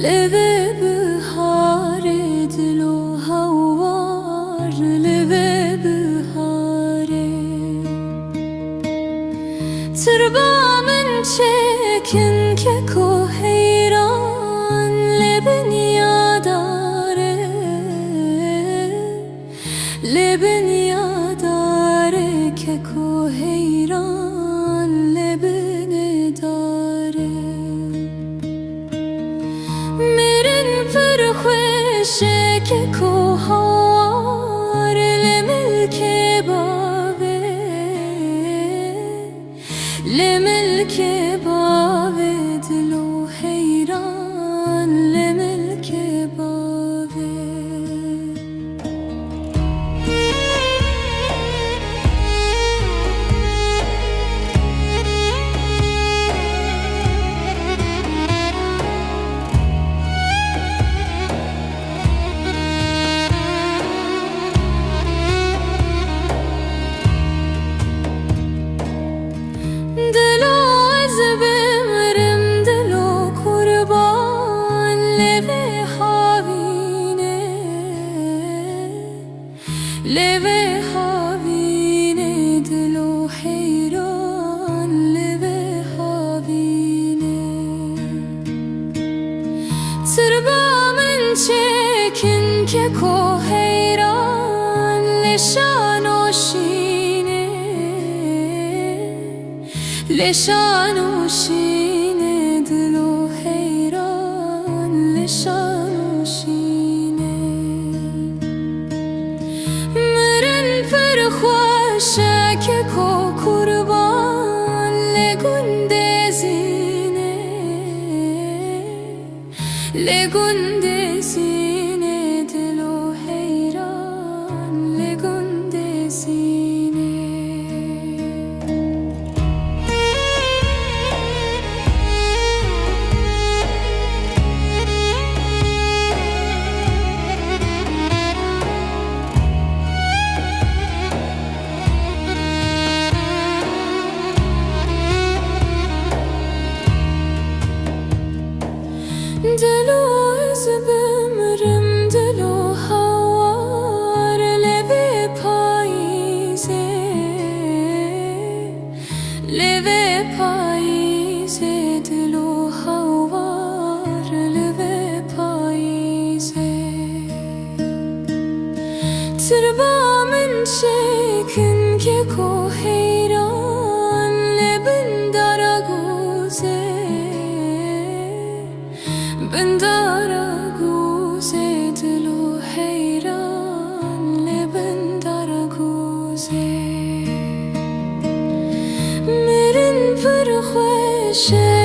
لبه بهاره دل و هوار لبه بهاره تربا من چکن که کو حیران لبن یاداره لبن یاداره که کو حیران لبن داره میرن پر خوشه که کو هوار لملک باوه لملک باوه دل و حیران لملک باوه دلو از بمرم دلو قربان لبه هاوینه لبه هاوینه دلو حیران لبه هاوینه تربا من چکن که کو حیران لشانوشینه لشانوشینه دلو حیران لشانوشینه مرن پر خوشه که کو قربان لگنده زینه لگنده زینه دلو حیران لگنده زینه دلو از بمرم دلو هوار لبه پاییزه لبه پاییزه دلو هوار لبه پاییزه تربا من چکن که کو حیران لبن دارگوزه بندارگوزه دلو حیران لبن دارگوزه میرن پر خوشه